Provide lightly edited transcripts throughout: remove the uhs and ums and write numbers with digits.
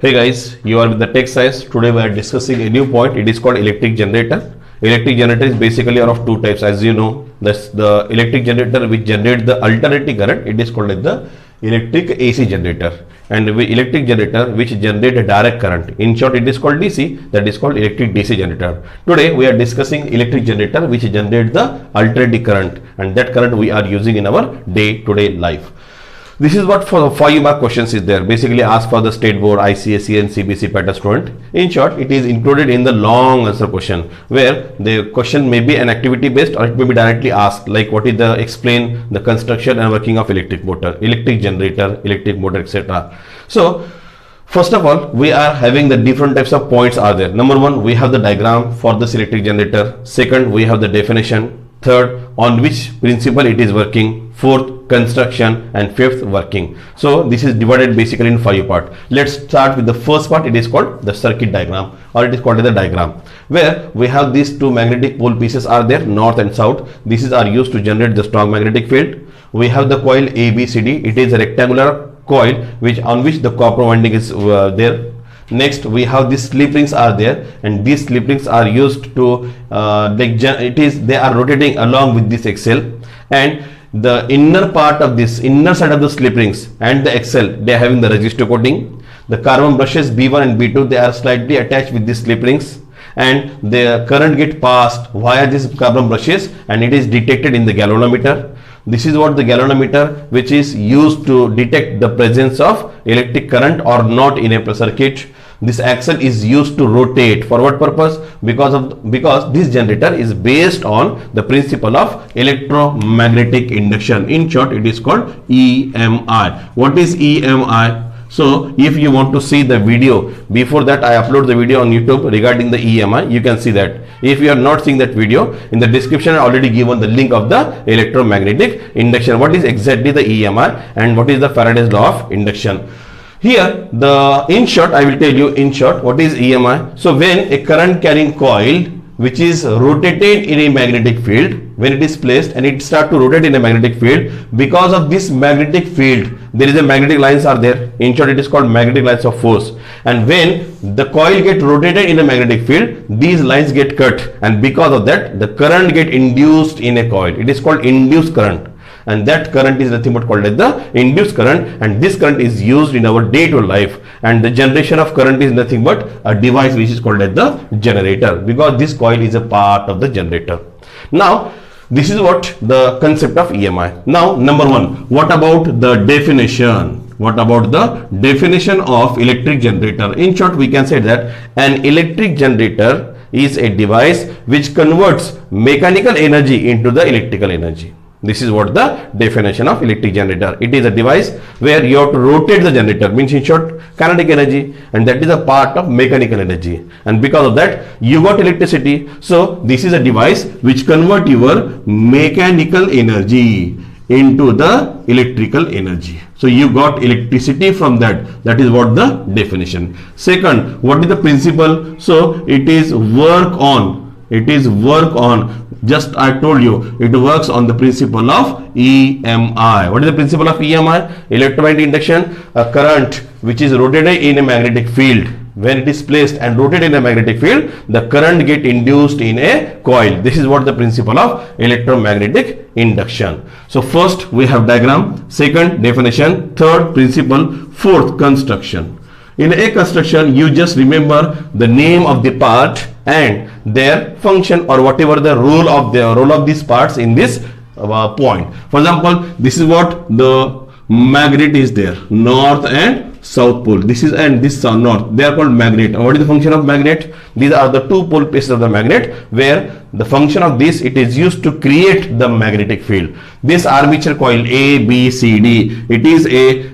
Hey guys, you are with the Tech Science. Today we are discussing a new point. It is called electric generator. Electric generator is basically are of two types. As you know, that's the electric generator which generates the alternating current. It is called as the electric AC generator, and the electric generator which generate a direct current. In short, it is called DC. That is called electric DC generator. Today we are discussing electric generator which generates the alternating current, and that current we are using in our day-to-day life. This is what for the 5 mark questions is there. Basically asked for the state board, ICSE and CBC pattern student. In short, it is included in the long answer question where the question may be an activity based or it may be directly asked, like what is the explain the construction and working of electric motor, electric generator, electric motor, etc. So first of all, we are having the different types of points are there. Number one, we have the diagram for this electric generator. Second, we have the definition. Third, on which principle it is working. Fourth, construction, and fifth, working. So this is divided basically in 5 parts. Let's start with the first part. It is called the circuit diagram, or it is called the diagram, where we have these two magnetic pole pieces are there, north and south. These are used to generate the strong magnetic field. We have the coil ABCD. It is a rectangular coil on which the copper winding is there. Next, we have these slip rings are there, and these slip rings are used to they are rotating along with this axle, and the inner part of this inner side of the slip rings and the axle, they are having the resistor coating. The carbon brushes B1 and B2, they are slightly attached with these slip rings, and the current get passed via these carbon brushes, and it is detected in the galvanometer. This is what the galvanometer which is used to detect the presence of electric current or not in a circuit. This axle is used to rotate. For what purpose? Because this generator is based on the principle of electromagnetic induction. In short, it is called EMI. What is EMI? So if you want to see the video, before that I upload the video on YouTube regarding the EMI, you can see that. If you are not seeing that video, in the description I already given the link of the electromagnetic induction. What is exactly the EMI and what is the Faraday's law of induction? Here, in short, I will tell you in short what is EMI. So when a current carrying coil which is rotated in a magnetic field, when it is placed and it start to rotate in a magnetic field, because of this magnetic field there is a magnetic lines are there. In short, it is called magnetic lines of force, and when the coil get rotated in a magnetic field, these lines get cut, and because of that the current get induced in a coil. It is called induced current, and that current is nothing but called as the induced current, and this current is used in our day-to-day life, and the generation of current is nothing but a device which is called as the generator, because this coil is a part of the generator. Now this is what the concept of EMI. Now number one, what about the definition? What about the definition of electric generator? In short, we can say that an electric generator is a device which converts mechanical energy into the electrical energy. This is what the definition of electric generator. It is a device where you have to rotate the generator, means in short kinetic energy, and that is a part of mechanical energy, and because of that you got electricity. So this is a device which convert your mechanical energy into the electrical energy. So you got electricity from that. That is what the definition. Second, what is the principle? So it is work on. It is work on. Just I told you, it works on the principle of EMI. What is the principle of EMI? Electromagnetic induction. A current which is rotated in a magnetic field, when it is placed and rotated in a magnetic field, the current get induced in a coil. This is what the principle of electromagnetic induction. So first we have diagram, second definition, third principle, fourth construction. In a construction, you just remember the name of the part and their function, or whatever the role of these parts in this point. For example, this is what the magnet is there, north and south pole. This is and this north, they are called magnet. And what is the function of magnet? These are the two pole pieces of the magnet, where the function of this, it is used to create the magnetic field. This armature coil A, B, C, D, it is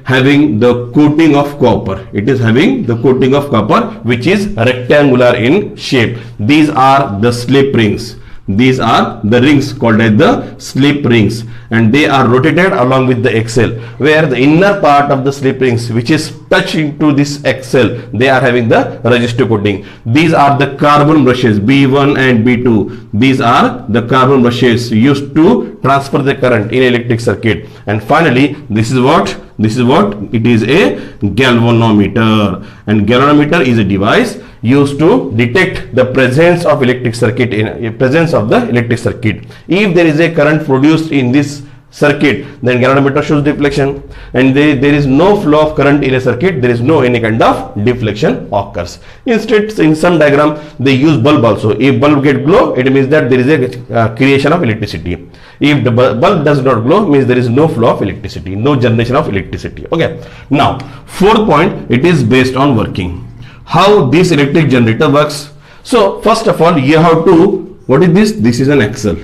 having the coating of copper. It is having the coating of copper which is rectangular in shape. These are the slip rings. These are the rings called as the slip rings, and they are rotated along with the axle, where the inner part of the slip rings which is touched into this axle, they are having the resistive coating. These are the carbon brushes B1 and B2. These are the carbon brushes used to transfer the current in electric circuit. And finally, this is what it is, a galvanometer. And galvanometer is a device used to detect the presence of electric circuit in presence of the electric circuit. If there is a current produced in this circuit, then galvanometer shows deflection, and there is no flow of current in a circuit, there is no any kind of deflection occurs. Instead, in some diagram they use bulb also. If bulb get glow, it means that there is a creation of electricity. If the bulb does not glow, means there is no flow of electricity, no generation of electricity. Okay, now fourth point, it is based on working, how this electric generator works. So first of all, you have to, what is this? This is an axle.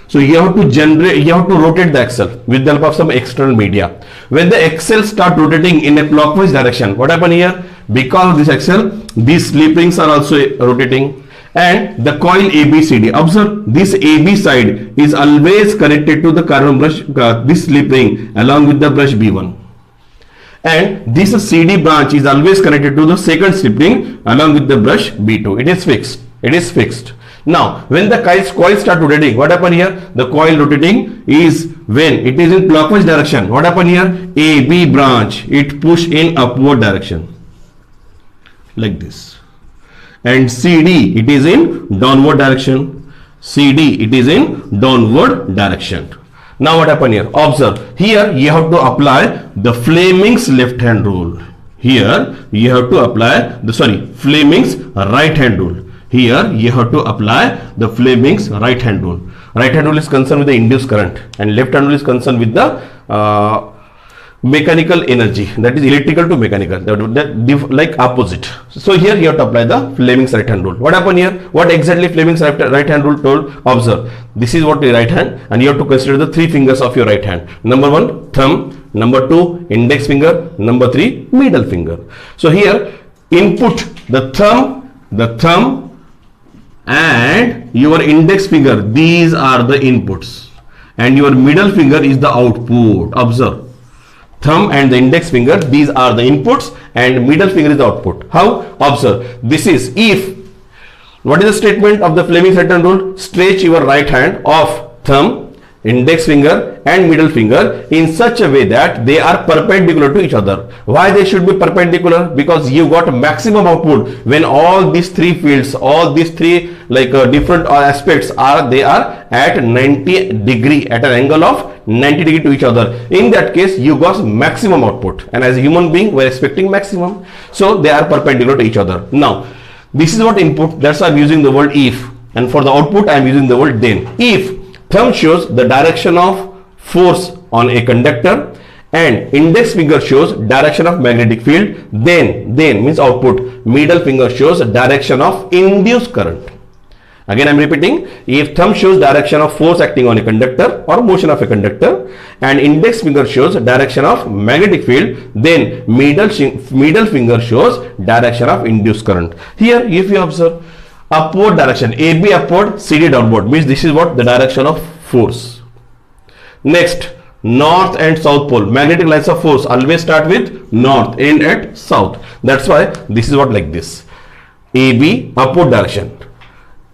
So you have to generate, you have to rotate the axle with the help of some external media. When the axle start rotating in a clockwise direction, what happen here? Because of this axle, these slip rings are also rotating, and the coil ABCD. Observe, this AB side is always connected to the carbon brush, this slip ring along with the brush B1. And this CD branch is always connected to the second slip ring along with the brush B2. It is fixed. It is fixed. Now, when the coil start rotating, what happen here? The coil rotating is when it is in clockwise direction. What happen here? AB branch, it push in upward direction like this. And CD, it is in downward direction. CD, it is in downward direction. Now what happened here? Observe, here you have to apply the Fleming's left hand rule. Here you have to apply the Fleming's right hand rule. Here you have to apply the Fleming's right hand rule. Right hand rule is concerned with the induced current, and left hand rule is concerned with the mechanical energy, that is electrical to mechanical, like opposite. So here you have to apply the Fleming's right hand rule. What happened here? What exactly Fleming's right hand rule told? Observe, this is what the right hand, and you have to consider the three fingers of your right hand. Number 1, thumb. Number 2, index finger. Number 3, middle finger. So here input, the thumb and your index finger, these are the inputs, and your middle finger is the output. Observe, thumb and the index finger, these are the inputs, and middle finger is the output. How? Observe, this is if, what is the statement of the Fleming's right hand rule? Stretch your right hand of thumb, index finger and middle finger in such a way that they are perpendicular to each other. Why they should be perpendicular? Because you got maximum output when all these three fields, all these three different aspects are at 90 degree, at an angle of 90 degree to each other. In that case, you got maximum output, and as a human being, we are expecting maximum. So they are perpendicular to each other. Now, this is what input, that's why I'm using the word if, and for the output I'm using the word then. If thumb shows the direction of force on a conductor and index finger shows direction of magnetic field, then means output, middle finger shows direction of induced current. Again, I am repeating, if thumb shows direction of force acting on a conductor or motion of a conductor, and index finger shows direction of magnetic field, then middle finger shows direction of induced current. Here, if you observe, upward direction, AB upward, CD downward, means this is what the direction of force. Next, north and south pole, magnetic lines of force always start with north, end at south. That's why this is what like this, AB upward direction,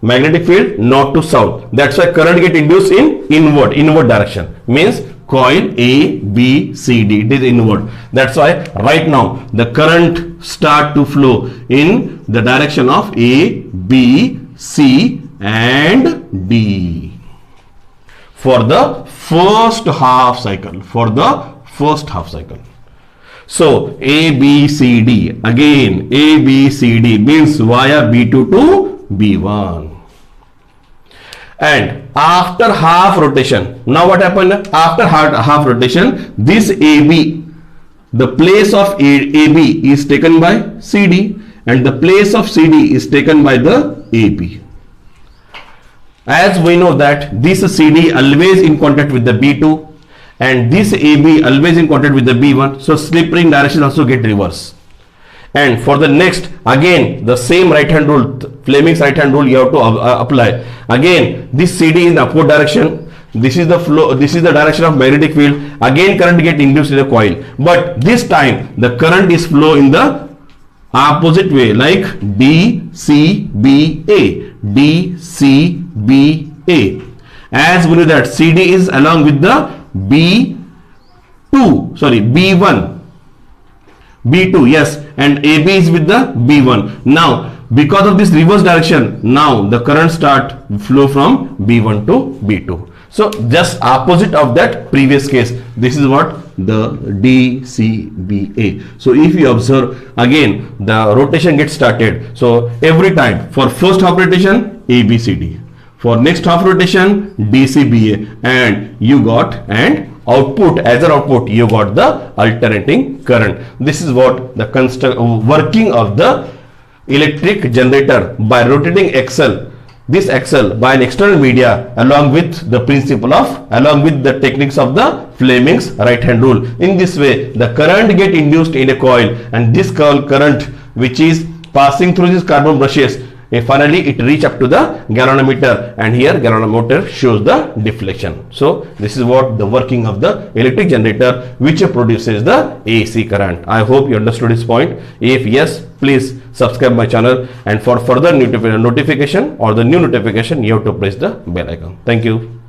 magnetic field north to south. That's why current get induced in inward direction, means coil A, B, C, D, it is inward. That's why right now the current start to flow in the direction of A, B, C and D for the first half cycle, So A, B, C, D, again A, B, C, D means via B2 to B1. And after half rotation, now what happened? After half rotation, this AB, the place of AB is taken by CD, and the place of CD is taken by the AB. As we know that this CD always in contact with the B2 and this AB always in contact with the B1, so slip ring direction also get reverse. And for the next, again the same right hand rule Fleming's right hand rule you have to apply. Again, this CD in the upward direction. This is the flow. This is the direction of magnetic field. Again, current get induced in a coil, but this time the current is flow in the opposite way, like DCBA. DCBA. As we know that CD is along with the B1. B2, yes, and AB is with the B1. Now, because of this reverse direction, now the current start flow from B1 to B2. So just opposite of that previous case. This is what the DCBA. So if you observe again, the rotation gets started. So every time for first half rotation ABCD, for next half rotation DCBA, and you got and output, as an output you got the alternating current. This is what the working of the electric generator by rotating axle. This axle by an external media along with the techniques of the Fleming's right hand rule. In this way the current get induced in a coil, and this current which is passing through these carbon brushes, finally it reach up to the galvanometer, and here galvanometer shows the deflection. So this is what the working of the electric generator which produces the AC current. I hope you understood this point. If yes, please subscribe my channel, and for further notification or the new notification you have to press the bell icon. Thank you.